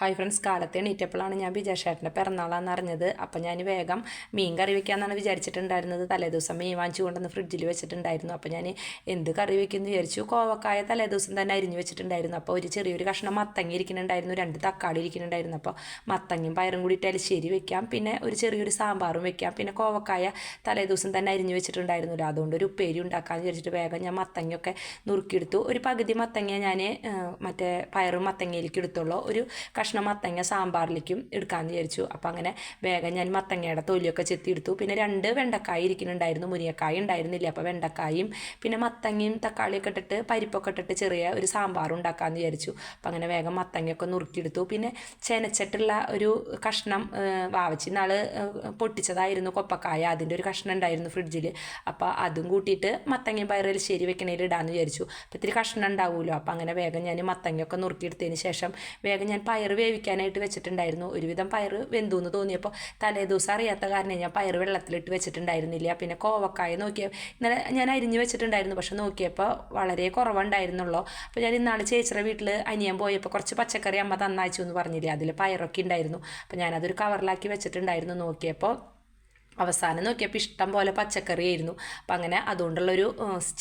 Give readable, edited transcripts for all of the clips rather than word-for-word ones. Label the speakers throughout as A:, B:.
A: Hi friends, കാലത്തെ എണീറ്റപ്പോഴാണ് ഞാൻ ബിജേഷേട്ടൻ്റെ പിറന്നാളാന്ന് അറിഞ്ഞത്. അപ്പം ഞാൻ വേഗം മീൻ കറി വെക്കാമെന്നാണ് വിചാരിച്ചിട്ടുണ്ടായിരുന്നത്. തലേദിവസം മീൻ വാങ്ങിച്ചു കൊണ്ടുവന്ന് ഫ്രിഡ്ജിൽ വെച്ചിട്ടുണ്ടായിരുന്നു. അപ്പോൾ ഞാൻ എന്ത് കറി വെക്കുമെന്ന് വിചാരിച്ചു. കോവക്കായ തലേദിവസം തന്നെ അരിഞ്ഞ് വെച്ചിട്ടുണ്ടായിരുന്നു. അപ്പോൾ ഒരു ചെറിയൊരു കഷ്ണം മത്തങ്ങ ഇരിക്കുന്നുണ്ടായിരുന്നു, 2 തക്കാളി ഇരിക്കുന്നുണ്ടായിരുന്നു. അപ്പോൾ മത്തങ്ങയും പയറും കൂടിയിട്ട് എലിശ്ശേരി വെക്കാം, പിന്നെ ഒരു ചെറിയൊരു സാമ്പാറും വെക്കാം. പിന്നെ കോവക്കായ തലേദിവസം തന്നെ അരിഞ്ഞ് വെച്ചിട്ടുണ്ടായിരുന്നില്ല, അതുകൊണ്ട് ഒരു ഉപ്പേരി ഉണ്ടാക്കാമെന്ന് വിചാരിച്ചിട്ട് വേഗം ഞാൻ മത്തങ്ങയൊക്കെ നുറുക്കിയെടുത്തു. ഒരു പകുതി മത്തങ്ങ ഞാൻ മറ്റേ പയറും മത്തങ്ങയിലേക്ക് എടുത്തുള്ളൂ, ഒരു കഷ്ണം മത്തങ്ങ സാമ്പാറിലേക്കും എടുക്കാമെന്ന് വിചാരിച്ചു. അപ്പോൾ അങ്ങനെ വേഗം ഞാൻ മത്തങ്ങയുടെ തൊലിയൊക്കെ ചെത്തിയെടുത്തു. പിന്നെ 2 വെണ്ടക്കായ ഇരിക്കുന്നുണ്ടായിരുന്നു, മുരിങ്ങക്കായ ഉണ്ടായിരുന്നില്ല. അപ്പോൾ വെണ്ടക്കായും പിന്നെ മത്തങ്ങയും തക്കാളിയൊക്കെ ഇട്ടിട്ട് പരിപ്പൊക്കെ ഇട്ടിട്ട് ചെറിയ ഒരു സാമ്പാറും ഉണ്ടാക്കാമെന്ന് വിചാരിച്ചു. അപ്പോൾ അങ്ങനെ വേഗം മത്തങ്ങയൊക്കെ നുറുക്കിയെടുത്തു. പിന്നെ ചെനച്ചിട്ടുള്ള ഒരു കഷ്ണം വാവച്ചി നാൾ പൊട്ടിച്ചതായിരുന്നു കൊപ്പക്കായ, അതിൻ്റെ ഒരു കഷ്ണം ഉണ്ടായിരുന്നു ഫ്രിഡ്ജിൽ. അപ്പോൾ അതും കൂട്ടിയിട്ട് മത്തങ്ങയും പയറിൽ ശരി വെക്കണേൽ ഇടാമെന്ന് വിചാരിച്ചു. അപ്പോൾ ഇത്തിരി കഷ്ണം ഉണ്ടാവുമല്ലോ. അപ്പോൾ അങ്ങനെ വേഗം ഞാൻ മത്തങ്ങയൊക്കെ നുറുക്കിയെടുത്തതിന് ശേഷം വേഗം ഞാൻ പയർ വേവിക്കാനായിട്ട് വെച്ചിട്ടുണ്ടായിരുന്നു. ഒരുവിധം പയർ വെന്തു എന്ന് തോന്നിയപ്പോൾ തലേദിവസം അറിയാത്ത കാരണം ഞാൻ പയർ വെള്ളത്തിലിട്ട് വെച്ചിട്ടുണ്ടായിരുന്നില്ല. പിന്നെ കോവക്കായ ഇന്നലെ ഞാൻ അരിഞ്ഞ് വെച്ചിട്ടുണ്ടായിരുന്നു, പക്ഷെ നോക്കിയപ്പോൾ വളരെ കുറവുണ്ടായിരുന്നുള്ളൂ. അപ്പോൾ ഞാൻ ഇന്നാൾ ചേച്ചിയുടെ വീട്ടിൽ അനിയൻ പോയപ്പോൾ കുറച്ച് പച്ചക്കറി അമ്മ തന്നയച്ചു എന്ന് പറഞ്ഞില്ലേ, അതിൽ പയറൊക്കെ ഉണ്ടായിരുന്നു. അപ്പോൾ ഞാനതൊരു കവറിലാക്കി വെച്ചിട്ടുണ്ടായിരുന്നു. നോക്കിയപ്പോൾ അവസാനം നോക്കിയപ്പോൾ ഇഷ്ടം പോലെ പച്ചക്കറി ആയിരുന്നു. അപ്പം അങ്ങനെ അതുകൊണ്ടുള്ളൊരു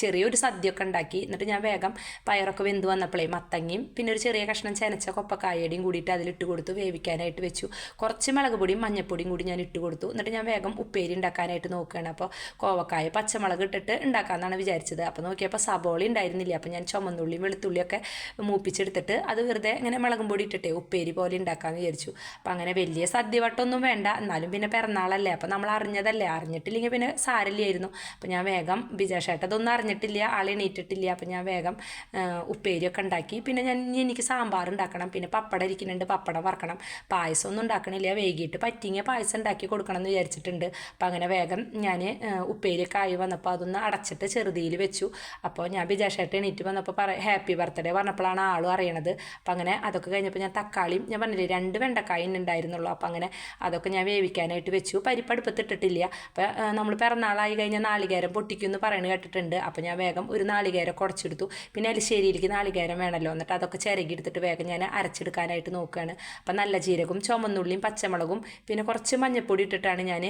A: ചെറിയൊരു സദ്യയൊക്കെ ഉണ്ടാക്കി. എന്നിട്ട് ഞാൻ വേഗം പയറൊക്കെ വെന്ത് വന്നപ്പോഴേ മത്തങ്ങയും പിന്നെ ഒരു ചെറിയ കഷ്ണം ചെനച്ച കൊപ്പക്കായയുടെയും കൂടിയിട്ട് അതിലിട്ട് കൊടുത്തു വേവിക്കാനായിട്ട് വെച്ചു. കുറച്ച് മുളക് പൊടിയും മഞ്ഞപ്പൊടിയും കൂടി ഞാൻ ഇട്ട് കൊടുത്തു. എന്നിട്ട് ഞാൻ വേഗം ഉപ്പേരി ഉണ്ടാക്കാനായിട്ട് നോക്കുകയാണ്. അപ്പോൾ കോവക്കായ പച്ചമുളക് ഇട്ടിട്ട് ഉണ്ടാക്കാമെന്നാണ് വിചാരിച്ചത്. അപ്പോൾ നോക്കിയപ്പോൾ സബോള ഉണ്ടായിരുന്നില്ല. അപ്പോൾ ഞാൻ ചുമന്നുള്ളിയും വെളുത്തുള്ളിയൊക്കെ മൂപ്പിച്ചെടുത്തിട്ട് അത് വെറുതെ ഇങ്ങനെ മുളകും പൊടി ഇട്ടിട്ടേ ഉപ്പേരി പോലെ ഉണ്ടാക്കാമെന്ന് വിചാരിച്ചു. അപ്പോൾ അങ്ങനെ വലിയ സദ്യവട്ടമൊന്നും വേണ്ട, എന്നാലും പിന്നെ പിറന്നാളല്ലേ, അപ്പോൾ നമ്മൾ അറിഞ്ഞതല്ലേ, അറിഞ്ഞിട്ടില്ലെങ്കിൽ പിന്നെ സാരല്ലായിരുന്നു. അപ്പോൾ ഞാൻ വേഗം ബിജേഷേട്ട അതൊന്നും അറിഞ്ഞിട്ടില്ല, എണീറ്റിട്ടില്ല. അപ്പോൾ ഞാൻ വേഗം ഉപ്പേരിയൊക്കെ ഉണ്ടാക്കി. പിന്നെ എനിക്ക് സാമ്പാർ ഉണ്ടാക്കണം, പിന്നെ പപ്പടം ഇരിക്കുന്നുണ്ട്, പപ്പടം വറക്കണം. പായസം ഒന്നും ഉണ്ടാക്കണില്ല, വൈകിട്ട് പറ്റിങ്ങ പായസം ഉണ്ടാക്കി കൊടുക്കണം എന്ന് വിചാരിച്ചിട്ടുണ്ട്. അപ്പോൾ അങ്ങനെ വേഗം ഞാൻ ഉപ്പേരിയൊക്കെ ആയി വന്നപ്പോൾ അതൊന്ന് അടച്ചിട്ട് ചെറുതിയിൽ വെച്ചു. അപ്പോൾ ഞാൻ ബിജേഷേട്ട എണീറ്റ് വന്നപ്പോൾ ഹാപ്പി ബർത്ത്ഡേ പറഞ്ഞപ്പോഴാണ് ആളും അറിയണത്. അപ്പോൾ അങ്ങനെ അതൊക്കെ കഴിഞ്ഞപ്പോൾ ഞാൻ തക്കാളിയും ഞാൻ പറഞ്ഞില്ലേ 2 വെണ്ടക്കായും ഉണ്ടായിരുന്നുള്ളൂ. അപ്പോൾ അങ്ങനെ അതൊക്കെ ഞാൻ വേവിക്കാനായിട്ട് വെച്ചു. പരിപ്പടുപ്പത്തിട്ട് ില്ല. അപ്പോൾ നമ്മൾ പിറന്നാളായി കഴിഞ്ഞാൽ നാളികേരം പൊട്ടിക്കുമെന്ന് പറയുന്നത് കേട്ടിട്ടുണ്ട്. അപ്പോൾ ഞാൻ വേഗം ഒരു നാളികേരം കുടച്ചെടുത്തു. പിന്നെ എലിശ്ശേരിയിലേക്ക് നാളികേരം വേണമല്ലോ, എന്നിട്ട് അതൊക്കെ ചിരകി എടുത്തിട്ട് വേഗം ഞാൻ അരച്ചെടുക്കാനായിട്ട് നോക്കുകയാണ്. അപ്പം നല്ല ജീരകവും ചുമന്നുള്ളിയും പച്ചമുളകും പിന്നെ കുറച്ച് മഞ്ഞൾപ്പൊടി ഇട്ടിട്ടാണ് ഞാൻ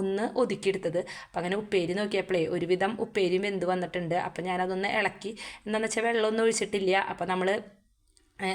A: ഒന്ന് ഒതുക്കിയെടുത്തത്. അപ്പം അങ്ങനെ ഉപ്പേരി നോക്കിയപ്പോഴേ ഒരുവിധം ഉപ്പേരിയും വെന്ത് വന്നിട്ടുണ്ട്. അപ്പം ഞാനതൊന്ന് ഇളക്കി, എന്താണെന്ന് വെച്ചാൽ വെള്ളമൊന്നും ഒഴിച്ചിട്ടില്ല. അപ്പോൾ നമ്മൾ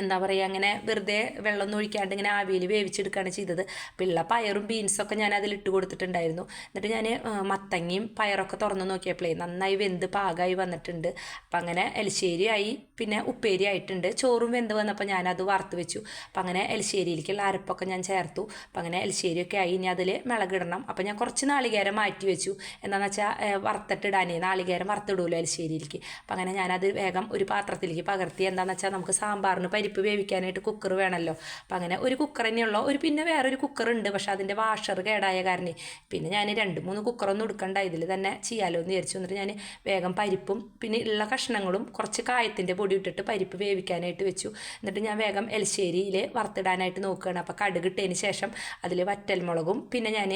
A: എന്താ പറയുക, അങ്ങനെ വെറുതെ വെള്ളമൊന്നും ഒഴിക്കാണ്ട് ഇങ്ങനെ ആവിയിൽ വേവിച്ചെടുക്കുകയാണ് ചെയ്തത്. പിള്ള പയറും ബീൻസൊക്കെ ഞാൻ അതിലിട്ട് കൊടുത്തിട്ടുണ്ടായിരുന്നു. എന്നിട്ട് ഞാൻ മത്തങ്ങയും പയറൊക്കെ തുറന്ന് നോക്കിയപ്പോഴേ നന്നായി വെന്ത് പാകമായി വന്നിട്ടുണ്ട്. അപ്പം അങ്ങനെ എലിശ്ശേരി ആയി, പിന്നെ ഉപ്പേരി ആയിട്ടുണ്ട്. ചോറും വെന്ത് വന്നപ്പോൾ ഞാനത് വറുത്ത് വെച്ചു. അപ്പം അങ്ങനെ എലിശ്ശേരിയിലേക്കുള്ള അരപ്പൊക്കെ ഞാൻ ചേർത്തു. അപ്പം അങ്ങനെ എലിശ്ശേരിയൊക്കെ ആയി, ഇനി അതിൽ മിളകിടണം. അപ്പം ഞാൻ കുറച്ച് നാളികേരം മാറ്റി വെച്ചു, എന്താണെന്ന് വെച്ചാൽ വറുത്തിട്ടിടാനേ, നാളികേരം വറുത്തിടുമല്ലോ എലിശ്ശേരിയിലേക്ക്. അപ്പം അങ്ങനെ ഞാനത് വേഗം ഒരു പാത്രത്തിലേക്ക് പകർത്തി. എന്താണെന്ന് വെച്ചാൽ നമുക്ക് സാമ്പാറിന് പരിപ്പ് വേവിക്കാനായിട്ട് കുക്കർ വേണമല്ലോ. അപ്പം അങ്ങനെ ഒരു കുക്കർ തന്നെയുള്ളൂ. പിന്നെ വേറൊരു കുക്കറുണ്ട്, പക്ഷെ അതിൻ്റെ വാഷർ കേടായ കാരണം പിന്നെ ഞാൻ 2-3 കുക്കറൊന്നും എടുക്കണ്ട, ഇതിൽ തന്നെ ചെയ്യാമല്ലോ എന്ന് വിചാരിച്ചു. എന്നിട്ട് ഞാൻ വേഗം പരിപ്പും പിന്നെ ഉള്ള കഷ്ണങ്ങളും കുറച്ച് കായത്തിൻ്റെ പൊടി ഇട്ടിട്ട് പരിപ്പ് വേവിക്കാനായിട്ട് വെച്ചു. എന്നിട്ട് ഞാൻ വേഗം എലിശ്ശേരിയിൽ വറുത്തിടാനായിട്ട് നോക്കുകയാണ്. അപ്പോൾ കടുകിട്ടതിന് ശേഷം അതിൽ വറ്റൽമുളകും പിന്നെ ഞാൻ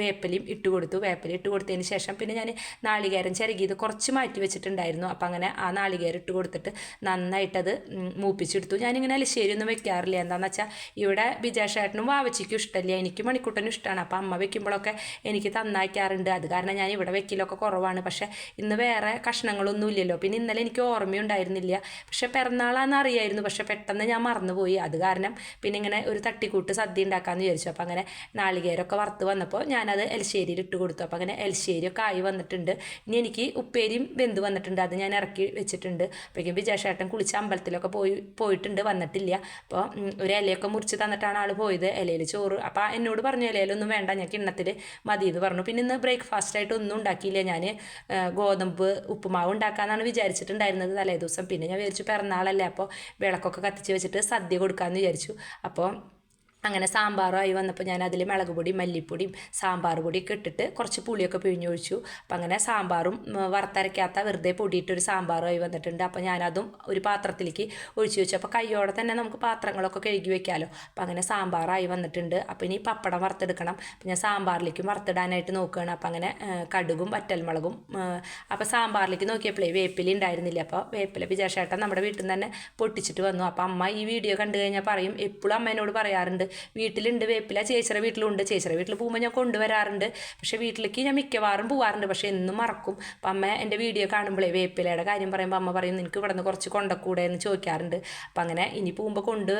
A: വേപ്പിലയും ഇട്ട് കൊടുത്തു. വേപ്പില ഇട്ട് കൊടുത്തതിന് ശേഷം പിന്നെ ഞാൻ നാളികേരം ചിരകിയത് കുറച്ച് മാറ്റി വെച്ചിട്ടുണ്ടായിരുന്നു. അപ്പം അങ്ങനെ ആ നാളികേരം ഇട്ട് കൊടുത്തിട്ട് നന്നായിട്ടത് മൂപ്പിച്ചെടുത്തു. ഞാനിങ്ങനെ എലിശ്ശേരി ഒന്നും വെക്കാറില്ല, എന്താണെന്ന് വെച്ചാൽ ഇവിടെ ബിജേഷേട്ടനും വാവച്ചിക്കും ഇഷ്ടമില്ല, എനിക്ക് മണിക്കൂട്ടനും ഇഷ്ടമാണ്. അപ്പോൾ അമ്മ വെക്കുമ്പോഴൊക്കെ എനിക്ക് തന്നയക്കാറുണ്ട്. അത് കാരണം ഞാൻ ഇവിടെ വെക്കലൊക്കെ കുറവാണ്. പക്ഷേ ഇന്ന് വേറെ കഷ്ണങ്ങളൊന്നും ഇല്ലല്ലോ. പിന്നെ ഇന്നലെ എനിക്ക് ഓർമ്മയുണ്ടായിരുന്നില്ല, പക്ഷേ പിറന്നാളാന്ന് അറിയായിരുന്നു, പക്ഷേ പെട്ടെന്ന് ഞാൻ മറന്നുപോയി. അത് കാരണം പിന്നെ ഇങ്ങനെ ഒരു തട്ടിക്കൂട്ട് സദ്യ ഉണ്ടാക്കാമെന്ന് വിചാരിച്ചു. അപ്പോൾ അങ്ങനെ നാളികേരമൊക്കെ വറുത്ത് വന്നപ്പോൾ ഞാനത് എലിശ്ശേരിയിൽ ഇട്ട് കൊടുത്തു. അപ്പോൾ അങ്ങനെ എലിശ്ശേരിയൊക്കെ ആയി വന്നിട്ടുണ്ട്. ഇനി എനിക്ക് ഉപ്പേരിയും വെന്ത് വന്നിട്ടുണ്ട്, അത് ഞാൻ ഇറക്കി വെച്ചിട്ടുണ്ട്. അപ്പോഴേക്കും ബിജേഷേട്ടൻ കുളിച്ച് അമ്പലത്തിലൊക്കെ പോയിട്ടുണ്ട്, വന്നിട്ടില്ല. അപ്പോൾ ഒരു ഇലയൊക്കെ മുറിച്ച് തന്നിട്ടാണ് ആൾ പോയത്. ഇലയിൽ ചോറ്, അപ്പോൾ എന്നോട് പറഞ്ഞു ഇലയിലൊന്നും വേണ്ട, ഞാൻ കിണ്ണത്തിൽ മതി എന്ന് പറഞ്ഞു. പിന്നെ ഇന്ന് ബ്രേക്ക്ഫാസ്റ്റായിട്ട് ഒന്നും ഉണ്ടാക്കിയില്ല. ഞാൻ ഗോതമ്പ് ഉപ്പുമാവ് ഉണ്ടാക്കാമെന്നാണ് വിചാരിച്ചിട്ടുണ്ടായിരുന്നത് തലേദിവസം. പിന്നെ ഞാൻ വിചാരിച്ചു പിറന്നാളല്ലേ, അപ്പോൾ വിളക്കൊക്കെ കത്തിച്ച് വെച്ചിട്ട് സദ്യ കൊടുക്കാമെന്ന് വിചാരിച്ചു. അപ്പോൾ അങ്ങനെ സാമ്പാറുമായി വന്നപ്പോൾ ഞാൻ അതിൽ മുളക് പൊടി മല്ലിപ്പൊടിയും സാമ്പാർ പൊടിയൊക്കെ ഇട്ടിട്ട് കുറച്ച് പുളിയൊക്കെ പിഴിഞ്ഞൊഴിച്ചു. അപ്പം അങ്ങനെ സാമ്പാറും വറുത്തരയ്ക്കാത്ത വെറുതെ പൊടിയിട്ടൊരു സാമ്പാറുമായി വന്നിട്ടുണ്ട്. അപ്പോൾ ഞാനതും ഒരു പാത്രത്തിലേക്ക് ഒഴിച്ചു വെച്ചു. അപ്പോൾ കയ്യോടെ തന്നെ നമുക്ക് പാത്രങ്ങളൊക്കെ കഴുകി വെക്കാമല്ലോ. അപ്പോൾ അങ്ങനെ സാമ്പാറായി വന്നിട്ടുണ്ട്. അപ്പോൾ ഇനി പപ്പടം വറുത്തെടുക്കണം. അപ്പോൾ ഞാൻ സാമ്പാറിലേക്കും വറുത്തിടാനായിട്ട് നോക്കുകയാണ്. അപ്പോൾ അങ്ങനെ കടുകും വറ്റൽമുളകും. അപ്പോൾ സാമ്പാറിലേക്ക് നോക്കിയപ്പോഴേ വേപ്പില ഉണ്ടായിരുന്നില്ല. അപ്പോൾ വേപ്പില വിജയശേട്ടൻ നമ്മുടെ വീട്ടിൽ നിന്ന് തന്നെ പൊട്ടിച്ചിട്ട് വന്നു. അപ്പോൾ അമ്മ ഈ വീഡിയോ കണ്ടു കഴിഞ്ഞാൽ പറയും, എപ്പോഴും അമ്മേനോട് പറയാറുണ്ട്, വീട്ടിലുണ്ട് വേപ്പില, ചേച്ചിയുടെ വീട്ടിലുണ്ട്, ചേച്ചിയുടെ വീട്ടിൽ പോകുമ്പോൾ ഞാൻ കൊണ്ടുവരാറുണ്ട്, പക്ഷേ വീട്ടിലേക്ക് ഞാൻ മിക്കവാറും പോകാറുണ്ട്, പക്ഷേ എന്നും മറക്കും. അപ്പം അമ്മ എൻ്റെ വീഡിയോ കാണുമ്പോഴേ വേപ്പിലയുടെ കാര്യം പറയുമ്പോൾ അമ്മ പറയും, നിനക്ക് ഇവിടെ നിന്ന് കുറച്ച് കൊണ്ടക്കൂടെ എന്ന് ചോദിക്കാറുണ്ട്. അപ്പം അങ്ങനെ ഇനി പോകുമ്പോൾ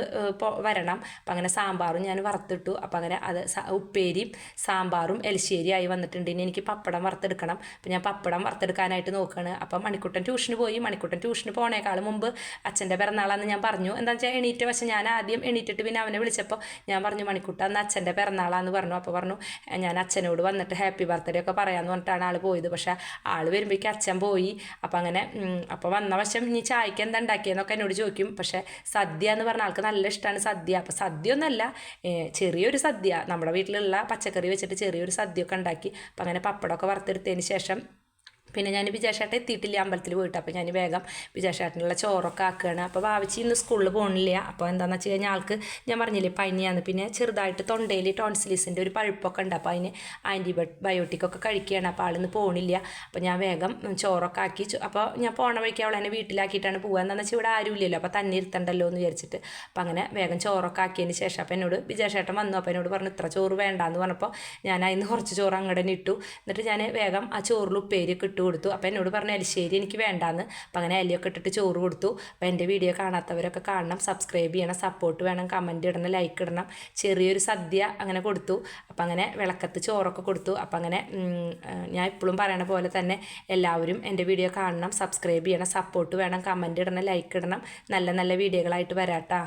A: വരണം. അപ്പം അങ്ങനെ സാമ്പാറും ഞാൻ വറുത്തിട്ടു. അപ്പം അങ്ങനെ അത് ഉപ്പേരിയും സാമ്പാറും എലിശ്ശേരിയായി വന്നിട്ടുണ്ട്. ഇനി എനിക്ക് പപ്പടം വറുത്തെടുക്കണം. അപ്പം ഞാൻ പപ്പടം വറുത്തെടുക്കാനായിട്ട് നോക്കുകയാണ്. അപ്പം മണിക്കുട്ടൻ ട്യൂഷന് പോയി. മണിക്കുട്ടൻ ട്യൂഷന് പോണേക്കാൾ മുമ്പ് അച്ഛൻ്റെ പിറന്നാളാന്ന് ഞാൻ പറഞ്ഞു. എന്താണെന്ന് വെച്ചാൽ എണീറ്റ പക്ഷേ ഞാൻ ആദ്യം എണീറ്റിട്ട് പിന്നെ അവനെ വിളിച്ചപ്പോൾ ഞാൻ പറഞ്ഞു, മണിക്കുട്ട അന്ന് അച്ഛൻ്റെ പിറന്നാളാന്ന് പറഞ്ഞു. അപ്പോൾ പറഞ്ഞു, ഞാൻ അച്ഛനോട് വന്നിട്ട് ഹാപ്പി ബർത്ത്ഡേ ഒക്കെ പറയാമെന്ന് പറഞ്ഞിട്ടാണ് ആൾ പോയത്. പക്ഷേ ആൾ വരുമ്പോഴേക്കും അച്ഛൻ പോയി. അപ്പം അങ്ങനെ അപ്പോൾ വന്ന വശം ഇനി ചായക്ക് എന്താ ഉണ്ടാക്കിയെന്നൊക്കെ എന്നോട് ചോദിക്കും. പക്ഷേ സദ്യ എന്ന് പറഞ്ഞ ആൾക്ക് നല്ല ഇഷ്ടമാണ് സദ്യ. അപ്പോൾ സദ്യ ഒന്നല്ല, ചെറിയൊരു സദ്യ, നമ്മുടെ വീട്ടിലുള്ള പച്ചക്കറി വെച്ചിട്ട് ചെറിയൊരു സദ്യ ഒക്കെ ഉണ്ടാക്കി. അപ്പം അങ്ങനെ പപ്പടമൊക്കെ വറുത്തെടുത്തതിന് ശേഷം പിന്നെ ഞാൻ വിജയശേട്ടൻ എത്തിയിട്ടില്ല, അമ്പലത്തിൽ പോയിട്ട്. അപ്പോൾ ഞാൻ വേഗം വിജയശേട്ടനുള്ള ചോറൊക്കെ ആക്കുകയാണ്. അപ്പോൾ ഭാവിച്ച് ഇന്ന് സ്കൂളിൽ പോകണില്ല. അപ്പോൾ എന്താണെന്ന് വെച്ച് കഴിഞ്ഞാൽ ആൾക്ക് ഞാൻ പറഞ്ഞില്ലേ പനിയാണ്, പിന്നെ ചെറുതായിട്ട് തൊണ്ടയിൽ ടോൺസിലിസിൻ്റെ ഒരു പഴുപ്പൊക്കെ ഉണ്ട്. അപ്പോൾ അതിന് ആൻറ്റിബയോട്ടിക്കൊക്കെ കഴിക്കുകയാണ്. അപ്പോൾ ആളിന്ന് പോകണില്ല. അപ്പോൾ ഞാൻ വേഗം ചോറൊക്കെ ആക്കി. അപ്പോൾ ഞാൻ പോണ വഴിക്ക് അവളെന്നെ വീട്ടിലാക്കിയിട്ടാണ് പോകുക. എന്താണെന്ന് വെച്ചാൽ ഇവിടെ ആരും ഇല്ലല്ലോ, അപ്പോൾ തന്നെ ഇരുത്തണ്ടല്ലോ എന്ന് വിചാരിച്ചിട്ട്. അപ്പോൾ അങ്ങനെ വേഗം ചോറൊക്കെ ആക്കിയതിന് ശേഷം അപ്പോൾ എന്നോട് വിജയശേട്ടൻ വന്നു. അപ്പോൾ എന്നോട് പറഞ്ഞു, ഇത്ര ചോറ് വേണ്ടാന്ന് പറഞ്ഞപ്പോൾ ഞാൻ അതിന് കുറച്ച് ചോറ് അങ്ങോട്ട് തന്നെ ഇട്ടു. എന്നിട്ട് ഞാൻ വേഗം ആ ചോറിൽ ഉപ്പേരിയൊക്കെ ഇട്ടു കൊടുത്തു. അപ്പോൾ എന്നോട് പറഞ്ഞു, എലിശ്ശേരി എനിക്ക് വേണ്ടാന്ന്. അപ്പം അങ്ങനെ അലിയൊക്കെ ഇട്ടിട്ട് ചോറ് കൊടുത്തു. അപ്പോൾ എൻ്റെ വീഡിയോ കാണാത്തവരൊക്കെ കാണണം, സബ്സ്ക്രൈബ് ചെയ്യണം, സപ്പോർട്ട് വേണം, കമൻറ്റ് ഇടണം, ലൈക്ക് ഇടണം. ചെറിയൊരു സദ്യ അങ്ങനെ കൊടുത്തു. അപ്പം അങ്ങനെ വിളക്കത്ത് ചോറൊക്കെ കൊടുത്തു. അപ്പം അങ്ങനെ ഞാൻ ഇപ്പോഴും പറയണ പോലെ തന്നെ എല്ലാവരും എൻ്റെ വീഡിയോ കാണണം, സബ്സ്ക്രൈബ് ചെയ്യണം, സപ്പോർട്ട് വേണം, കമൻറ്റ് ഇടണം, ലൈക്ക് ഇടണം. നല്ല നല്ല വീഡിയോകളായിട്ട് വരാട്ടാ.